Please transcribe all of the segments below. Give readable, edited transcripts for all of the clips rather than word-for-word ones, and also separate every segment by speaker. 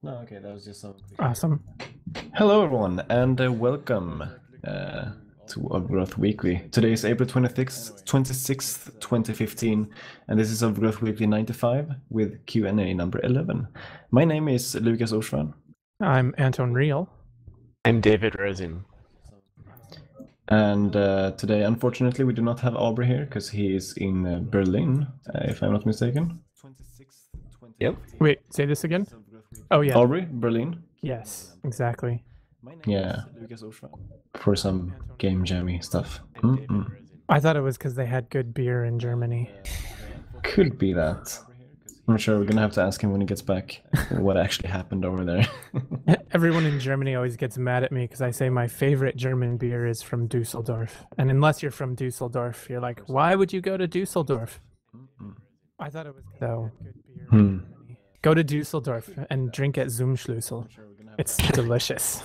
Speaker 1: No, okay, that was just some.
Speaker 2: Awesome.
Speaker 1: Hello, everyone, and welcome to Overgrowth Weekly. Today is April 26th, 2015, and this is Overgrowth Weekly 95 with Q&A number 11. My name is Lukas.
Speaker 2: I'm Anton Real.
Speaker 3: I'm David Rosen.
Speaker 1: And today, unfortunately, we do not have Aubrey here because he is in Berlin, if I'm not mistaken.
Speaker 3: Yep.
Speaker 2: Wait, say this again? Oh, yeah.
Speaker 1: Aubrey, Berlin?
Speaker 2: Yes, exactly.
Speaker 1: Yeah, for some game jammy stuff.
Speaker 2: I thought it was because they had good beer in Germany.
Speaker 1: Could be that. I'm sure we're gonna have to ask him when he gets back what actually happened over there.
Speaker 2: Everyone in Germany always gets mad at me because I say my favorite German beer is from Dusseldorf. And unless you're from Dusseldorf, you're like, why would you go to Dusseldorf? I thought it was so. Go to Dusseldorf and drink at Zoomschlüssel. It's delicious.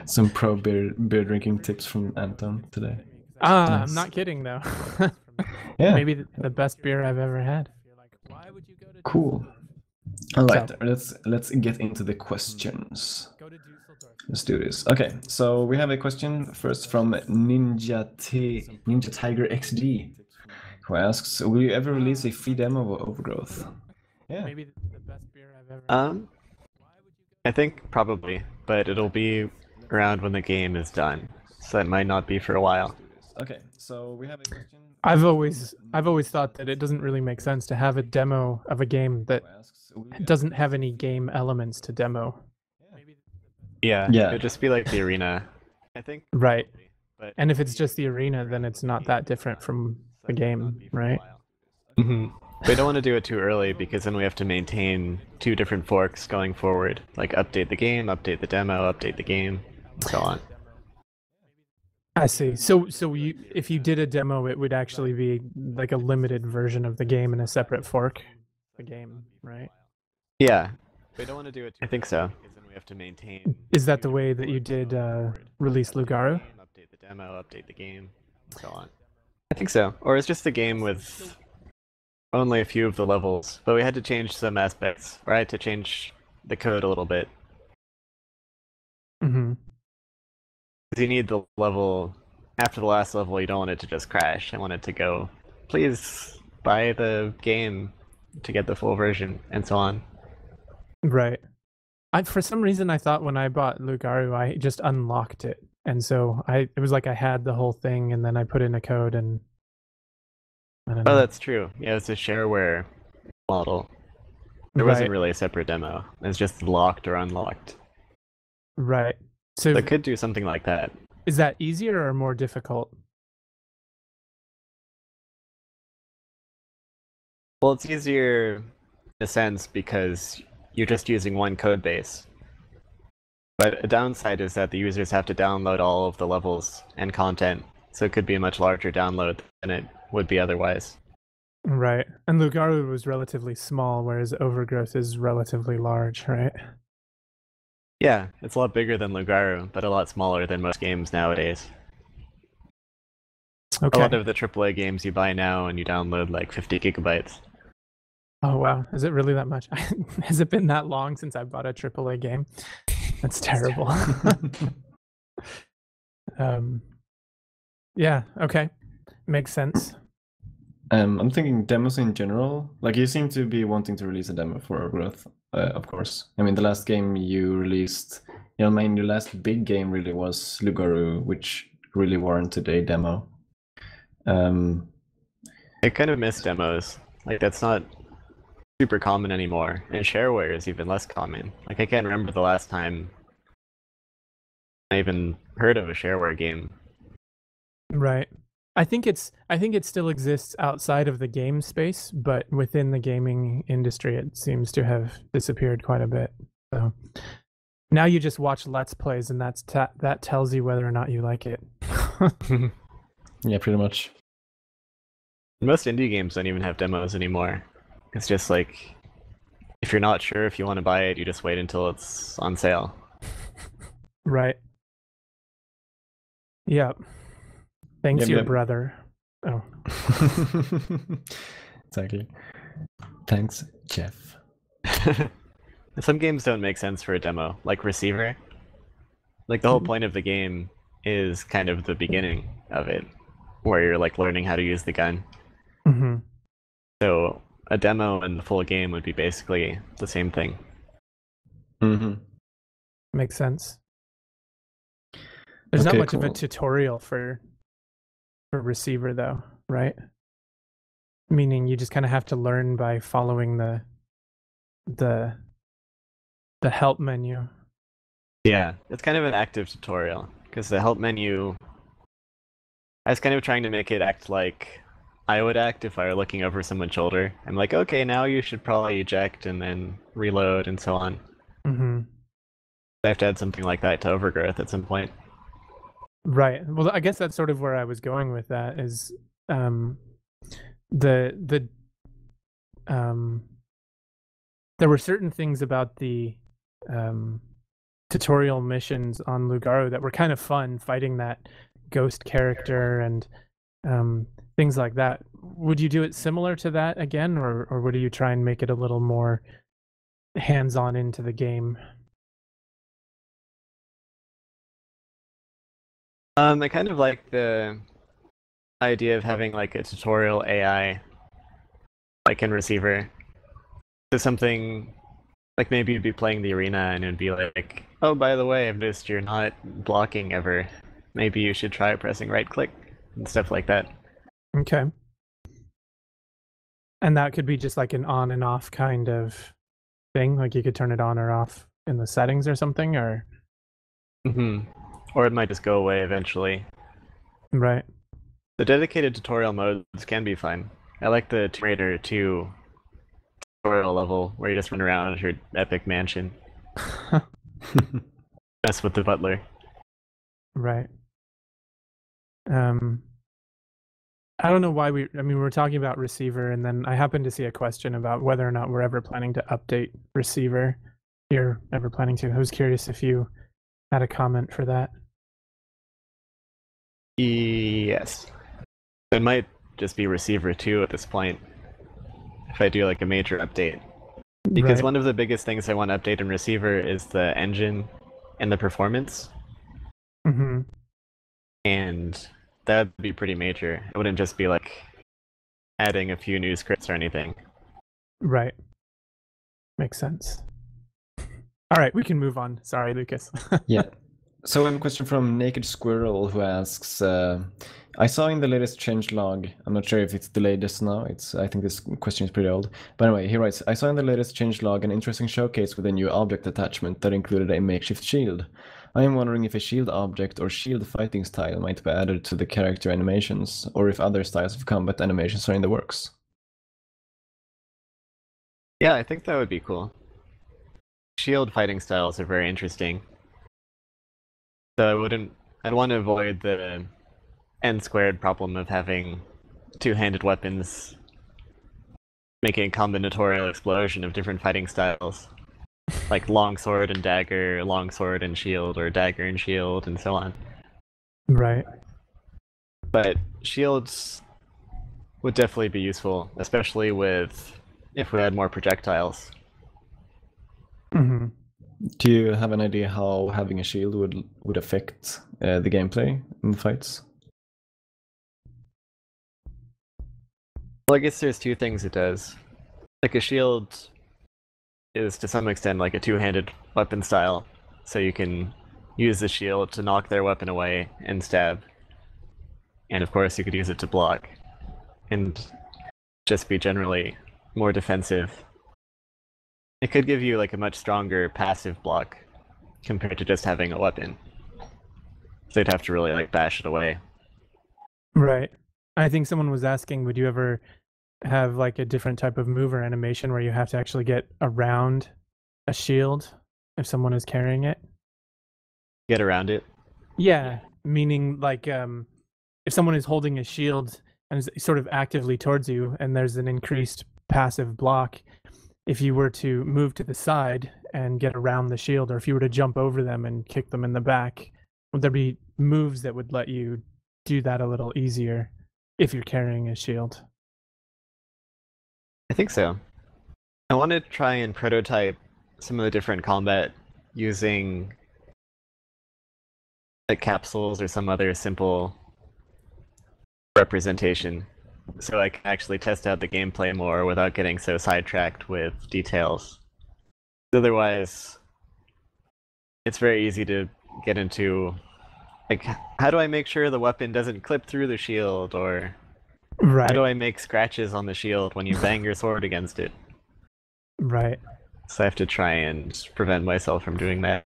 Speaker 1: Some pro beer drinking tips from Anton today.
Speaker 2: Nice.
Speaker 1: Nice.
Speaker 2: I'm not kidding though.
Speaker 1: Yeah.
Speaker 2: Maybe the best beer I've ever had.
Speaker 1: Cool. I like that. Let's get into the questions. Let's do this. Okay, so we have a question first from Ninja Tiger XD, who asks, "Will you ever release a free demo of Overgrowth?" Yeah.
Speaker 2: Maybe the best beer I've ever had.
Speaker 3: I think probably, but it'll be around when the game is done, so it might not be for a while.
Speaker 1: Okay, so we have a question.
Speaker 2: I've always thought that it doesn't really make sense to have a demo of a game that doesn't have any game elements to demo.
Speaker 3: Yeah. It'd just be like the arena, I think.
Speaker 2: Right.
Speaker 3: But
Speaker 2: And if it's just the arena, then it's not that different from the game, right?
Speaker 3: We don't want to do it too early because then we have to maintain two different forks going forward, like update the game, update the demo, update the game, and so on.
Speaker 2: I see. So if you did a demo, it would actually be like a limited version of the game in a separate fork. The game, right?
Speaker 3: Yeah. We don't want to do it too I think so. Because then we have to maintain.
Speaker 2: Is that the way that you did release Lugaru?
Speaker 3: Update the demo, update the game, and so on. I think so. Or it's just a game with only a few of the levels, but we had to change some aspects, or I had to change the code a little bit.
Speaker 2: Mm-hmm.
Speaker 3: Because you need the level, after the last level, you don't want it to just crash. I want it to go, please buy the game to get the full version, and so on.
Speaker 2: Right. For some reason, I thought when I bought Lugaru, I just unlocked it. And so it was like I had the whole thing, and then I put in a code, and I don't know.
Speaker 3: Oh, that's true. Yeah, it's a shareware model. There wasn't really a separate demo. It's just locked or unlocked.
Speaker 2: Right. So
Speaker 3: it could do something like that.
Speaker 2: Is that easier or more difficult?
Speaker 3: Well, it's easier in a sense because you're just using one code base. But a downside is that the users have to download all of the levels and content, so it could be a much larger download than it would be otherwise.
Speaker 2: Right. And Lugaru was relatively small, whereas Overgrowth is relatively large, right?
Speaker 3: Yeah, it's a lot bigger than Lugaru, but a lot smaller than most games nowadays.
Speaker 2: Okay.
Speaker 3: A lot of the AAA games you buy now and you download like 50 gigabytes.
Speaker 2: Oh wow, is it really that much? Has it been that long since I bought a AAA game? That's terrible. Yeah, okay. Makes sense.
Speaker 1: I'm thinking demos in general. Like, you seem to be wanting to release a demo for Overgrowth, of course. I mean, the last game you released, your last big game really was Lugaru, which really warranted a demo.
Speaker 3: I kind of miss demos. Like, that's not super common anymore, and shareware is even less common. Like, I can't remember the last time I even heard of a shareware game.
Speaker 2: Right. I think it still exists outside of the game space, but within the gaming industry, it seems to have disappeared quite a bit. So now you just watch Let's Plays, and that tells you whether or not you like it.
Speaker 1: Yeah, pretty much.
Speaker 3: Most indie games don't even have demos anymore. It's just like, if you're not sure if you want to buy it, you just wait until it's on sale.
Speaker 2: Right. Yep. Thanks, your
Speaker 1: Yep.
Speaker 2: brother. Oh.
Speaker 1: Exactly. Thanks, Jeff.
Speaker 3: Some games don't make sense for a demo, like Receiver. Like the whole point of the game is kind of the beginning of it, where you're like learning how to use the gun.
Speaker 2: Mm-hmm.
Speaker 3: So a demo and the full game would be basically the same thing.
Speaker 1: Mm-hmm.
Speaker 2: Makes sense. There's not much of a tutorial for Receiver though, right? Meaning you just kind of have to learn by following the help menu.
Speaker 3: Yeah, it's kind of an active tutorial, because the help menu, I was kind of trying to make it act like I would act if I were looking over someone's shoulder. I'm like, okay, now you should probably eject and then reload and so on.
Speaker 2: Mm-hmm.
Speaker 3: I have to add something like that to Overgrowth at some point.
Speaker 2: Right. Well, I guess that's sort of where I was going with that is there were certain things about the tutorial missions on Lugaro that were kind of fun, fighting that ghost character and things like that. Would you do it similar to that again, or would you try and make it a little more hands-on into the game?
Speaker 3: I kind of like the idea of having like a tutorial AI, like in Receiver. So something like maybe you'd be playing the arena and it'd be like, oh, by the way, I've noticed you're not blocking ever. Maybe you should try pressing right click and stuff like that.
Speaker 2: Okay. And that could be just like an on and off kind of thing, like you could turn it on or off in the settings or something, or
Speaker 3: or it might just go away eventually.
Speaker 2: Right.
Speaker 3: The dedicated tutorial modes can be fun. I like the Tomb Raider 2 tutorial level where you just run around your epic mansion. Mess with the butler.
Speaker 2: Right. I don't know why we were talking about Receiver, and then I happened to see a question about whether or not we're ever planning to update Receiver. You're ever planning to? I was curious if you had a comment for that.
Speaker 3: Yes. It might just be Receiver 2 at this point, if I do like a major update. Because one of the biggest things I want to update in Receiver is the engine and the performance.
Speaker 2: Mm-hmm.
Speaker 3: And that would be pretty major. It wouldn't just be like adding a few new scripts or anything.
Speaker 2: Right. Makes sense. All right, we can move on. Sorry, Lucas.
Speaker 1: Yeah. So I have a question from Naked Squirrel who asks, I saw in the latest changelog, I'm not sure if it's the latest now, I think this question is pretty old, but anyway, he writes, I saw in the latest changelog an interesting showcase with a new object attachment that included a makeshift shield. I am wondering if a shield object or shield fighting style might be added to the character animations, or if other styles of combat animations are in the works.
Speaker 3: Yeah, I think that would be cool. Shield fighting styles are very interesting. So I'd want to avoid the n-squared problem of having two-handed weapons making a combinatorial explosion of different fighting styles. Like longsword and dagger, longsword and shield, or dagger and shield, and so on.
Speaker 2: Right.
Speaker 3: But shields would definitely be useful, especially if we had more projectiles.
Speaker 2: Mm-hmm.
Speaker 1: Do you have an idea how having a shield would affect the gameplay in fights?
Speaker 3: Well, I guess there's two things it does. Like a shield is to some extent like a two-handed weapon style, so you can use the shield to knock their weapon away and stab. And of course you could use it to block, and just be generally more defensive. It could give you like a much stronger passive block compared to just having a weapon. So you'd have to really like bash it away.
Speaker 2: Right. I think someone was asking, would you ever have like a different type of move or animation where you have to actually get around a shield if someone is carrying it?
Speaker 3: Get around it?
Speaker 2: Yeah, meaning like if someone is holding a shield and is sort of actively towards you and there's an increased passive block, if you were to move to the side and get around the shield, or if you were to jump over them and kick them in the back, would there be moves that would let you do that a little easier if you're carrying a shield?
Speaker 3: I think so. I want to try and prototype some of the different combat using like capsules or some other simple representation, so I can actually test out the gameplay more without getting so sidetracked with details. Otherwise, it's very easy to get into, like, how do I make sure the weapon doesn't clip through the shield, or
Speaker 2: Right.
Speaker 3: how do I make scratches on the shield when you bang your sword against it?
Speaker 2: Right.
Speaker 3: So I have to try and prevent myself from doing that.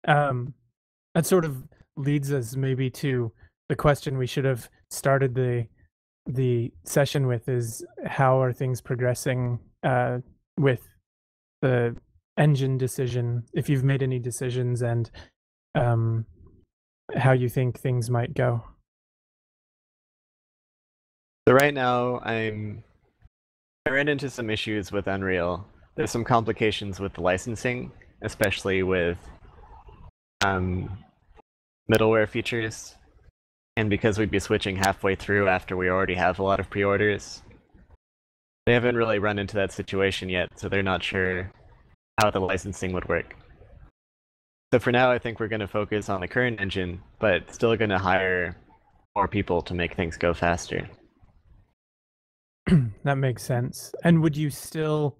Speaker 2: That sort of leads us maybe to the question we should have started the session with, is how are things progressing with the engine decision, if you've made any decisions, and how you think things might go.
Speaker 3: So right now, I ran into some issues with Unreal. There's some complications with the licensing, especially with middleware features. And because we'd be switching halfway through after we already have a lot of pre-orders, they haven't really run into that situation yet, so they're not sure how the licensing would work. So for now, I think we're going to focus on the current engine, but still going to hire more people to make things go faster.
Speaker 2: That makes sense. And would you still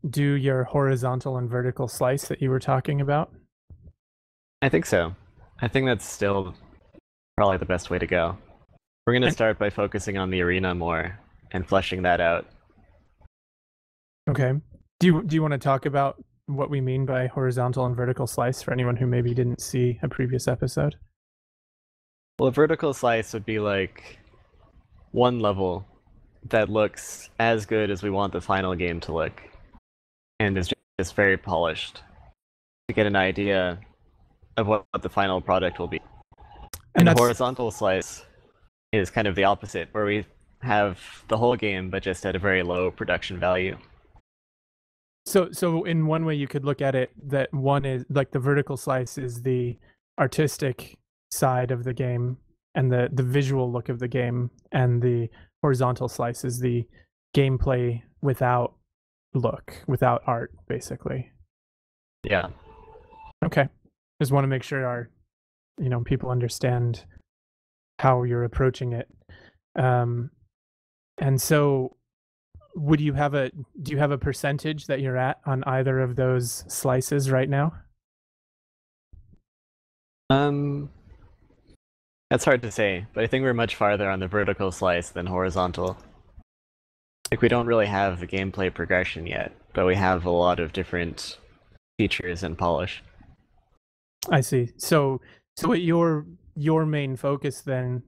Speaker 2: do your horizontal and vertical slice that you were talking about?
Speaker 3: I think so. I think that's still probably the best way to go. We're going to start by focusing on the arena more and fleshing that out.
Speaker 2: Okay. Do you want to talk about what we mean by horizontal and vertical slice for anyone who maybe didn't see a previous episode?
Speaker 3: Well, a vertical slice would be like one level that looks as good as we want the final game to look, and is just very polished to get an idea of what the final product will be. And the horizontal slice is kind of the opposite, where we have the whole game but just at a very low production value.
Speaker 2: So in one way you could look at it that one is like the vertical slice is the artistic side of the game and the visual look of the game, and the horizontal slice is the gameplay without look, without art, basically.
Speaker 3: Yeah.
Speaker 2: Okay. Just want to make sure our people understand how you're approaching it. And so do you have a percentage that you're at on either of those slices right now?
Speaker 3: That's hard to say, but I think we're much farther on the vertical slice than horizontal. Like, we don't really have the gameplay progression yet, but we have a lot of different features and polish.
Speaker 2: I see. So what your main focus then,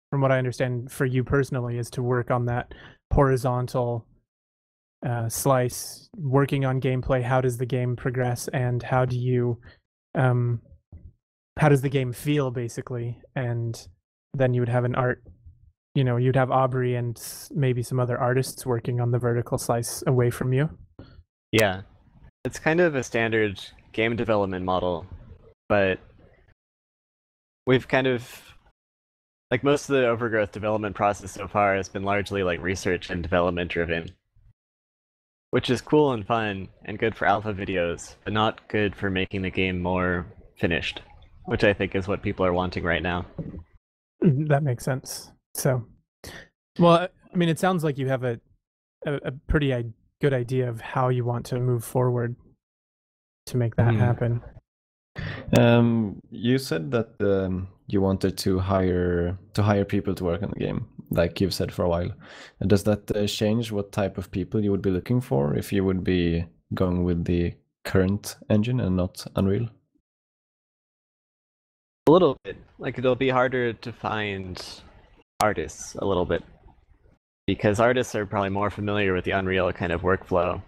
Speaker 2: from what I understand for you personally, is to work on that horizontal slice, working on gameplay. How does the game progress, and how do you how does the game feel, basically? And then you would have an art, you'd have Aubrey and maybe some other artists working on the vertical slice away from you.
Speaker 3: Yeah, it's kind of a standard game development model, but we've kind of, like, most of the Overgrowth development process so far has been largely like research and development driven, which is cool and fun and good for alpha videos, but not good for making the game more finished, which I think is what people are wanting right now.
Speaker 2: That makes sense. So, well, I mean, it sounds like you have a pretty good idea of how you want to move forward to make that happen.
Speaker 1: You said that you wanted to hire people to work on the game, like you've said for a while. And does that change what type of people you would be looking for if you would be going with the current engine and not Unreal?
Speaker 3: A little bit. Like, it'll be harder to find artists a little bit, because artists are probably more familiar with the Unreal kind of workflow,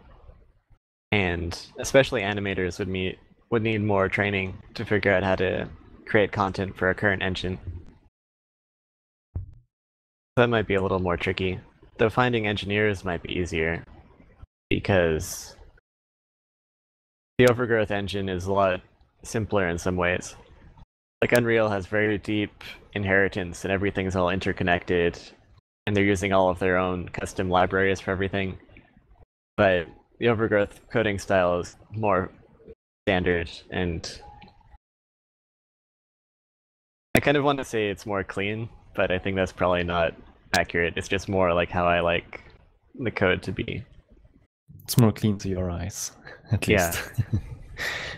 Speaker 3: and especially animators would need more training to figure out how to create content for our current engine. That might be a little more tricky, though finding engineers might be easier, because the Overgrowth engine is a lot simpler in some ways. Like, Unreal has very deep inheritance and everything's all interconnected, and they're using all of their own custom libraries for everything. But the Overgrowth coding style is more standard, and I kind of want to say it's more clean, but I think that's probably not accurate. It's just more like how I like the code to be.
Speaker 1: It's more clean to your eyes, at least.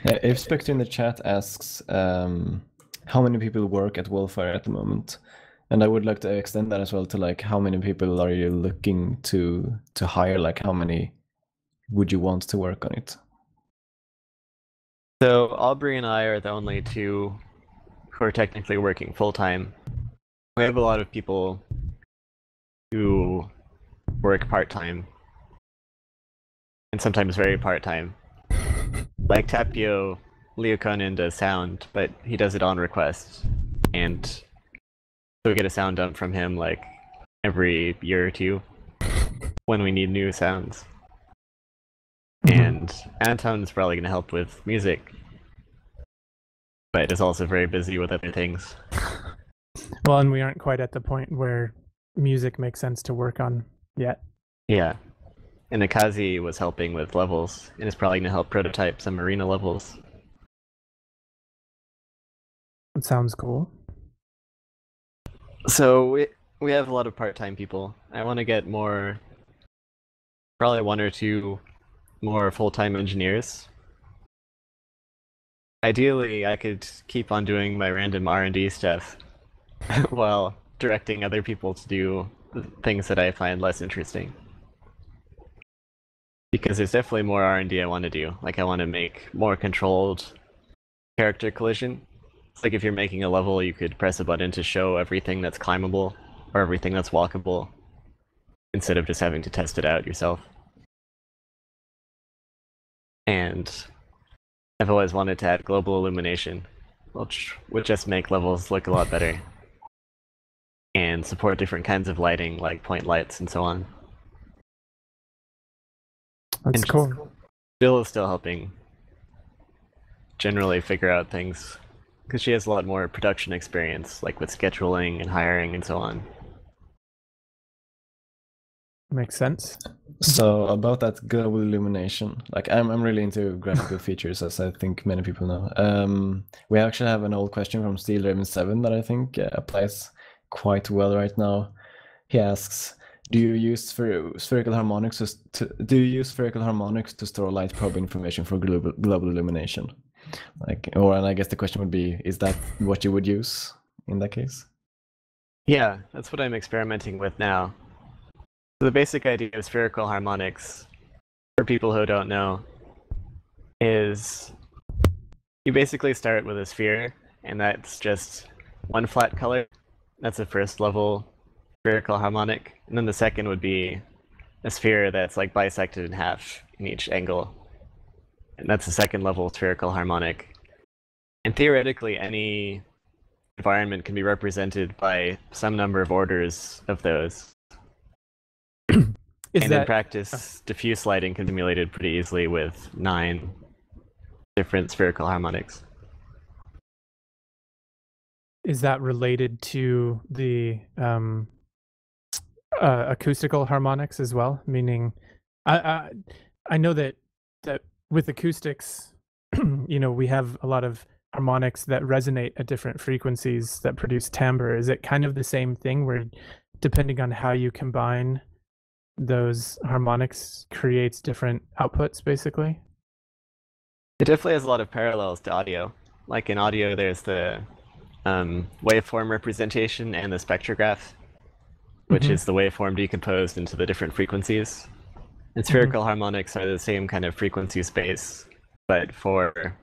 Speaker 3: Yeah.
Speaker 1: If Spectre in the chat asks how many people work at Wildfire at the moment, and I would like to extend that as well to like how many people are you looking to hire? Like how many would you want to work on it?
Speaker 3: So Aubrey and I are the only two who are technically working full-time. We have a lot of people who work part-time, and sometimes very part-time. Like Tapio Leoconin does sound, but he does it on request, and so we get a sound dump from him like every year or two when we need new sounds. And Anton's probably going to help with music, but is also very busy with other things.
Speaker 2: Well, and we aren't quite at the point where music makes sense to work on yet.
Speaker 3: Yeah. And Akazi was helping with levels, and is probably going to help prototype some arena levels.
Speaker 2: That sounds cool.
Speaker 3: So we have a lot of part-time people. I want to get more, probably one or two more full-time engineers. Ideally, I could keep on doing my random R&D stuff while directing other people to do things that I find less interesting. Because there's definitely more R&D I want to do. Like I want to make more controlled character collision. It's like if you're making a level, you could press a button to show everything that's climbable or everything that's walkable, instead of just having to test it out yourself. And I've always wanted to add global illumination, which would just make levels look a lot better, and support different kinds of lighting, like point lights and so on.
Speaker 2: That's
Speaker 3: and
Speaker 2: cool.
Speaker 3: Jill is still helping generally figure out things, because she has a lot more production experience, like with scheduling and hiring and so on.
Speaker 2: Makes sense.
Speaker 1: So about that global illumination, like I'm really into graphical features, as I think many people know. We actually have an old question from Steel Raven 7 that I think applies quite well right now. He asks, do you use spherical harmonics to store light probe information for global illumination? And I guess the question would be, is that what you would use in that case?
Speaker 3: Yeah, that's what I'm experimenting with now. So the basic idea of spherical harmonics, for people who don't know, is you basically start with a sphere, and that's just one flat color. That's the first level spherical harmonic. And then the second would be a sphere that's like bisected in half in each angle. And that's the second level spherical harmonic. And theoretically, any environment can be represented by some number of orders of those. In practice, diffuse lighting can be simulated pretty easily with 9 different spherical harmonics.
Speaker 2: Is that related to the acoustical harmonics as well? Meaning, I know that with acoustics, we have a lot of harmonics that resonate at different frequencies that produce timbre. Is it kind of the same thing where, depending on how you combine those harmonics, creates different outputs, basically?
Speaker 3: It definitely has a lot of parallels to audio. Like in audio, there's the waveform representation and the spectrograph, which is the waveform decomposed into the different frequencies. And spherical harmonics are the same kind of frequency space, but for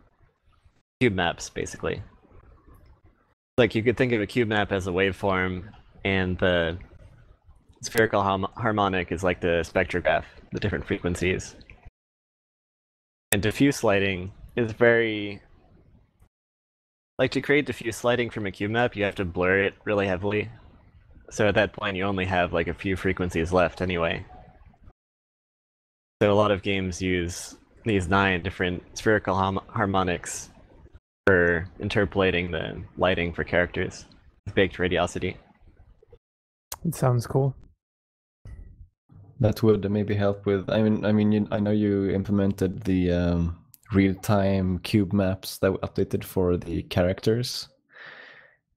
Speaker 3: cube maps, basically. Like you could think of a cube map as a waveform, and the spherical harmonic is like the spectrograph, the different frequencies. And diffuse lighting is very... Like, to create diffuse lighting from a cube map, you have to blur it really heavily. So at that point, you only have like a few frequencies left anyway. So a lot of games use these 9 different spherical harmonics for interpolating the lighting for characters with baked radiosity.
Speaker 2: It sounds cool.
Speaker 1: that would maybe help with. I mean, I know you implemented the real-time cube maps that were updated for the characters,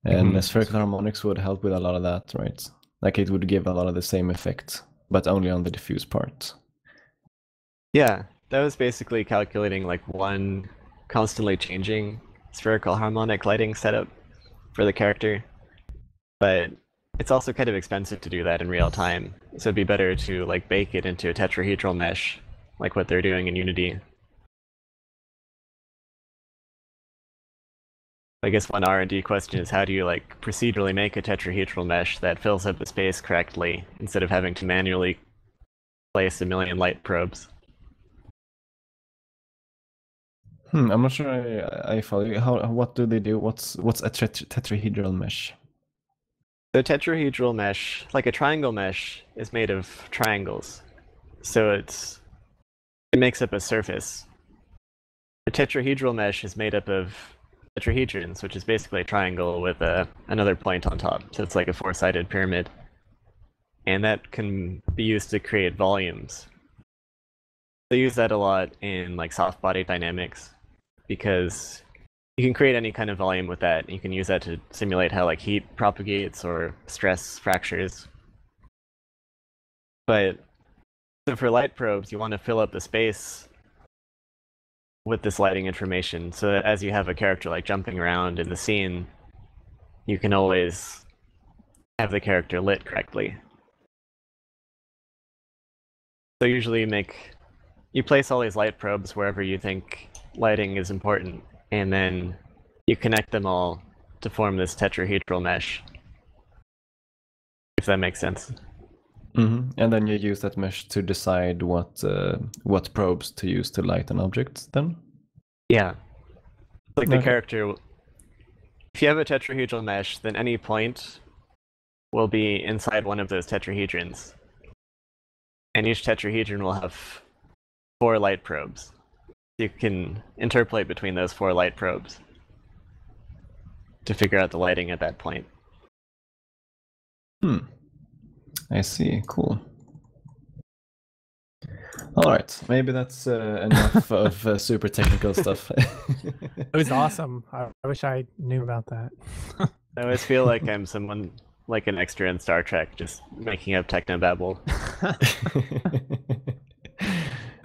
Speaker 1: and the spherical harmonics would help with a lot of that, right? Like it would give a lot of the same effect, but only on the diffuse part.
Speaker 3: Yeah, that was basically calculating like one constantly changing spherical harmonic lighting setup for the character. But it's also kind of expensive to do that in real time, so it'd be better to like bake it into a tetrahedral mesh, like what they're doing in Unity. I guess one R&D question is how do you like procedurally make a tetrahedral mesh that fills up the space correctly instead of having to manually place a million light probes?
Speaker 1: I'm not sure I follow you. What do they do? What's a tetrahedral mesh?
Speaker 3: The tetrahedral mesh, like a triangle mesh, is made of triangles. So it makes up a surface. The tetrahedral mesh is made up of tetrahedrons, which is basically a triangle with another point on top. So it's like a four-sided pyramid. And that can be used to create volumes. They use that a lot in like soft body dynamics because you can create any kind of volume with that. You can use that to simulate how like heat propagates or stress fractures. But so for light probes, you want to fill up the space with this lighting information so that as you have a character like jumping around in the scene, you can always have the character lit correctly. So usually you place all these light probes wherever you think lighting is important, and then you connect them all to form this tetrahedral mesh. If that makes sense.
Speaker 1: And then you use that mesh to decide what probes to use to light an object then?
Speaker 3: Yeah. Like the character, if you have a tetrahedral mesh, then any point will be inside one of those tetrahedrons. And each tetrahedron will have 4 light probes. You can interpolate between those 4 light probes to figure out the lighting at that point.
Speaker 1: I see. Cool. All right, maybe that's enough of super technical stuff.
Speaker 2: It was awesome. I wish I knew about that.
Speaker 3: I always feel like I'm someone like an extra in Star Trek, just making up technobabble.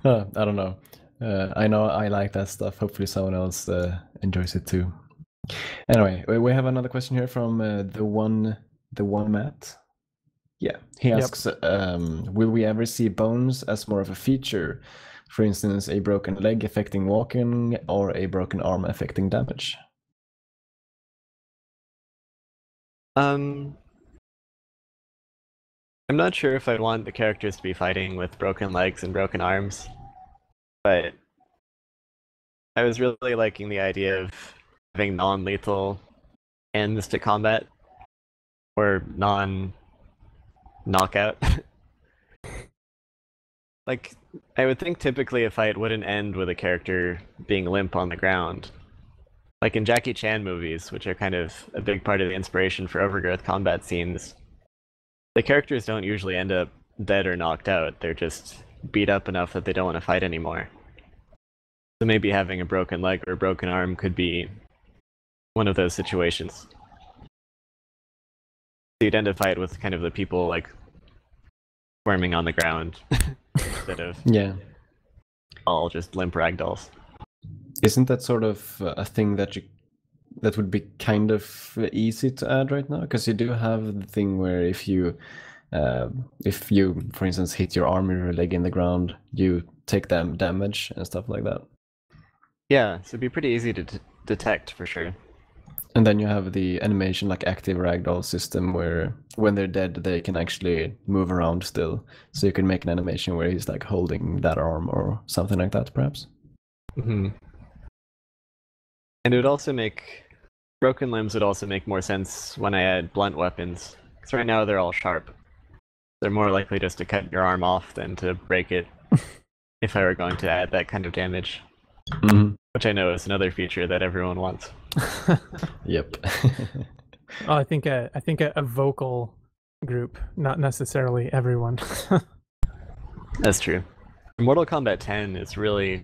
Speaker 1: I don't know. I know I like that stuff. Hopefully someone else enjoys it too. Anyway, we have another question here from the one Matt. Yeah, he asks, will we ever see bones as more of a feature? For instance, a broken leg affecting walking or a broken arm affecting damage?
Speaker 3: I'm not sure if I'd want the characters to be fighting with broken legs and broken arms, but I was really liking the idea of having non-lethal ends to combat, or non-knockout. Like, I would think typically a fight wouldn't end with a character being limp on the ground. Like in Jackie Chan movies, which are kind of a big part of the inspiration for Overgrowth combat scenes, the characters don't usually end up dead or knocked out. They're just beat up enough that they don't want to fight anymore. So maybe having a broken leg or a broken arm could be one of those situations. So you'd end a fight with kind of the people like squirming on the ground instead of all just limp ragdolls.
Speaker 1: Isn't that sort of a thing that would be kind of easy to add right now? Because you do have the thing where if you, for instance, hit your arm or your leg in the ground, you take damage and stuff like that.
Speaker 3: Yeah, so it'd be pretty easy to detect for sure.
Speaker 1: And then you have the animation, like active ragdoll system, where when they're dead, they can actually move around still. So you can make an animation where he's like holding that arm or something like that, perhaps.
Speaker 3: Mm-hmm. And it would also make broken limbs would also make more sense when I add blunt weapons. Because right now they're all sharp. They're more likely just to cut your arm off than to break it. If I were going to add that kind of damage.
Speaker 1: Mm-hmm.
Speaker 3: Which I know is another feature that everyone wants.
Speaker 1: Yep.
Speaker 2: Oh, I think a vocal group, not necessarily everyone.
Speaker 3: That's true. Mortal Kombat 10 is really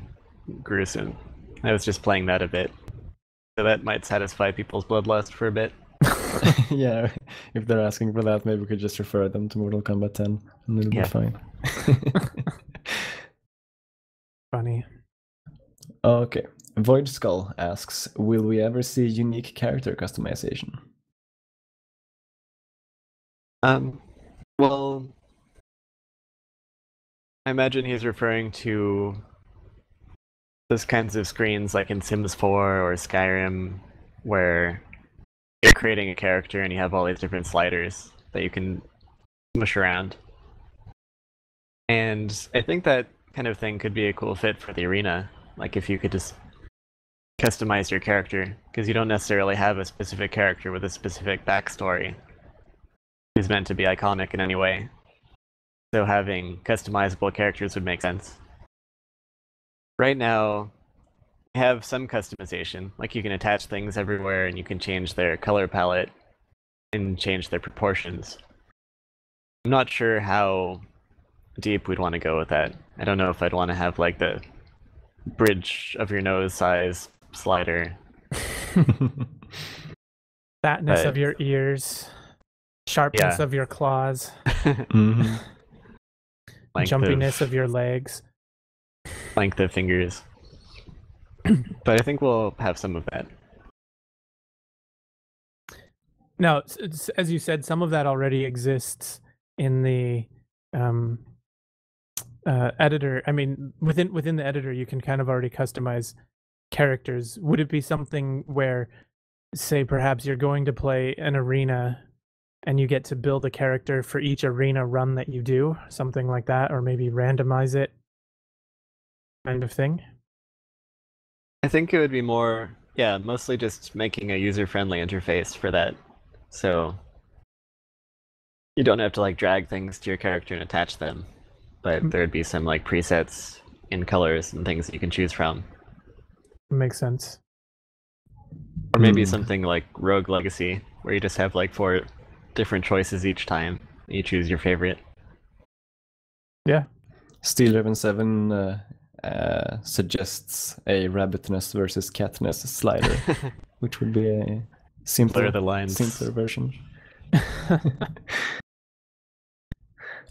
Speaker 3: gruesome. I was just playing that a bit. So that might satisfy people's bloodlust for a bit.
Speaker 1: Yeah, if they're asking for that, maybe we could just refer them to Mortal Kombat 10 and it'll be fine.
Speaker 2: Funny.
Speaker 1: Okay. Void Skull asks, will we ever see unique character customization?
Speaker 3: Well, I imagine he's referring to those kinds of screens like in Sims 4 or Skyrim, where you're creating a character and you have all these different sliders that you can smush around. And I think that kind of thing could be a cool fit for the arena, like if you could just customize your character, because you don't necessarily have a specific character with a specific backstory who's meant to be iconic in any way. So having customizable characters would make sense. Right now, you have some customization, like you can attach things everywhere and you can change their color palette and change their proportions. I'm not sure how deep we'd want to go with that. I don't know if I'd want to have like the bridge of your nose size slider.
Speaker 2: Fatness of your ears, sharpness of your claws, jumpiness of your legs,
Speaker 3: length of fingers. But I think we'll have some of that.
Speaker 2: Now, as you said, some of that already exists in the editor. I mean, within the editor, you can kind of already customize characters. Would it be something where, say, perhaps you're going to play an arena and you get to build a character for each arena run that you do, something like that, or maybe randomize it kind of thing?
Speaker 3: I think it would be more, mostly just making a user-friendly interface for that. So you don't have to like drag things to your character and attach them, but there'd be some like presets in colors and things that you can choose from.
Speaker 2: Makes sense.
Speaker 3: Or maybe something like Rogue Legacy, where you just have like 4 different choices each time. You choose your favorite.
Speaker 1: Yeah. Steel7 suggests a rabbitness versus catness slider, which would be a simpler version.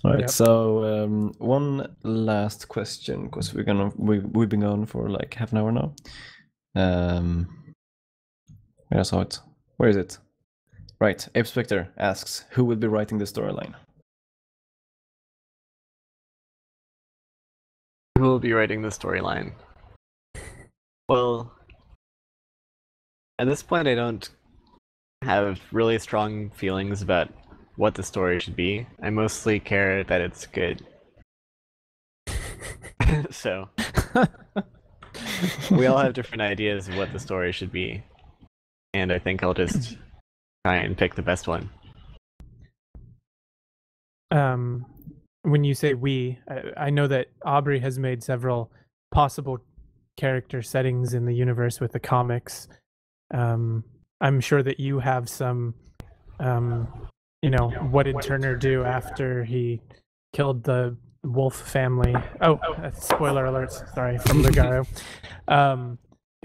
Speaker 1: All right, so one last question, because we've been going for like half an hour now. I saw it. Where is it? Right, Ape Spectre asks, who will be writing the storyline?
Speaker 3: Who will be writing the storyline? Well, at this point I don't have really strong feelings about what the story should be. I mostly care that it's good. So, we all have different ideas of what the story should be. And I think I'll just try and pick the best one.
Speaker 2: When you say we, I know that Aubrey has made several possible character settings in the universe with the comics. I'm sure that you have some, what did Turner do after he killed the Wolf family? Oh, spoiler alerts, sorry, from Lugaro.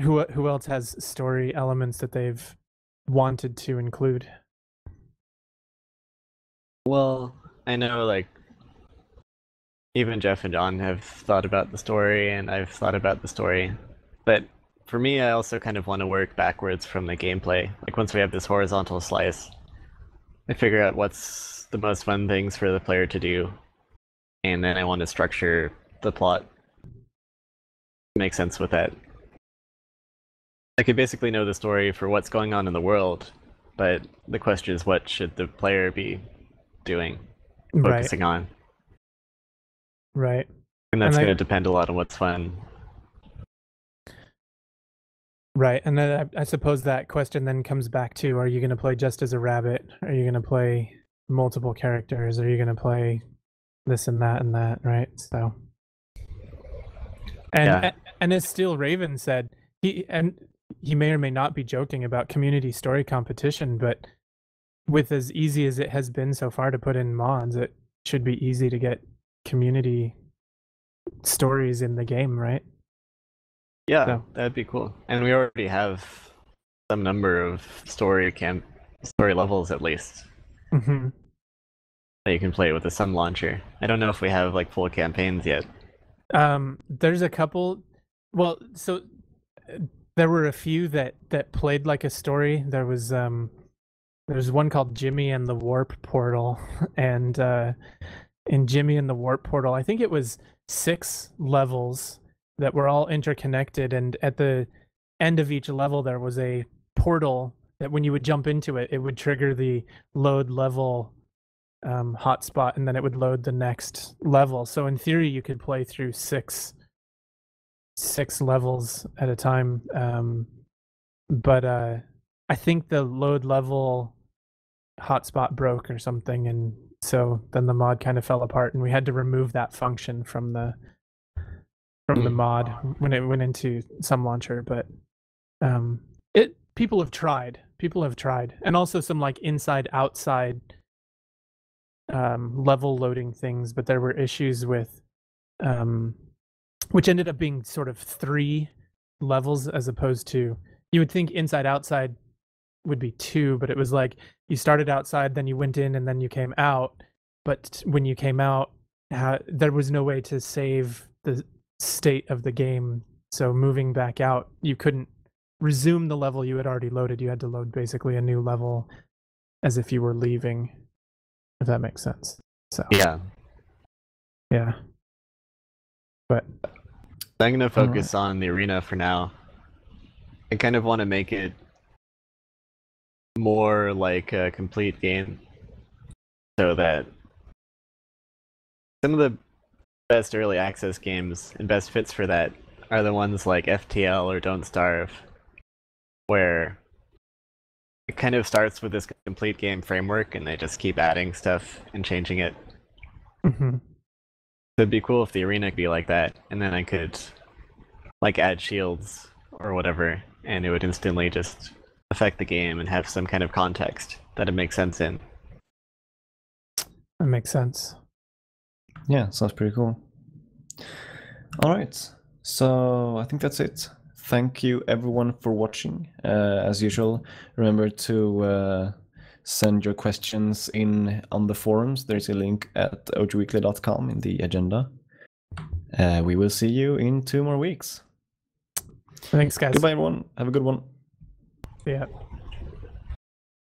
Speaker 2: Who else has story elements that they've wanted to include?
Speaker 3: Well, I know like even Jeff and John have thought about the story, and I've thought about the story. But for me, I also kind of want to work backwards from the gameplay. Like once we have this horizontal slice, I figure out what's the most fun things for the player to do, and then I want to structure the plot to make sense with that. I could basically know the story for what's going on in the world, but the question is, what should the player be doing, focusing on?
Speaker 2: Right.
Speaker 3: And that's going to depend a lot on what's fun.
Speaker 2: Right, and then I suppose that question then comes back to, are you going to play just as a rabbit? Are you going to play multiple characters? Are you going to play this and that, right? So, and as Steel Raven said, he may or may not be joking about community story competition, but with as easy as it has been so far to put in mods, it should be easy to get community stories in the game, right?
Speaker 3: Yeah,
Speaker 2: So.
Speaker 3: that'd be cool. And we already have some number of story levels at least
Speaker 2: Mm-hmm.
Speaker 3: that you can play with the Sun launcher. I don't know if we have like full campaigns yet.
Speaker 2: There's a couple. Well, so there were a few that played like a story. There's one called Jimmy and the Warp Portal, and in Jimmy and the Warp Portal, I think it was 6 levels that were all interconnected, and at the end of each level there was a portal that when you would jump into it, it would trigger the load level hotspot, and then it would load the next level. So in theory, you could play through six levels at a time. But I think the load level hotspot broke or something, and so then the mod kind of fell apart, and we had to remove that function from the mod when it went into Sun Launcher. But people have tried, and also some like inside outside level loading things, but there were issues with which ended up being sort of 3 levels as opposed to, you would think inside outside would be 2, but it was like you started outside, then you went in, and then you came out. But when you came out, there was no way to save the state of the game. So moving back out, you couldn't resume the level you had already loaded. You had to load basically a new level as if you were leaving, if that makes sense. So yeah. But
Speaker 3: I'm gonna focus on the arena for now. I kind of want to make it more like a complete game, so that some of the best early access games and best fits for that are the ones like FTL or Don't Starve, where it kind of starts with this complete game framework and they just keep adding stuff and changing it.
Speaker 2: Mm-hmm.
Speaker 3: So it'd be cool if the arena could be like that, and then I could like add shields or whatever, and it would instantly just affect the game and have some kind of context that it makes sense in.
Speaker 2: That makes sense.
Speaker 1: Yeah, sounds pretty cool. All right, so I think that's it. Thank you everyone for watching. As usual, remember to send your questions in on the forums. There's a link at overgrowthweekly.com in the agenda. We will see you in 2 more weeks.
Speaker 2: Thanks, guys.
Speaker 1: Goodbye, everyone. Have a good one.
Speaker 2: Yeah.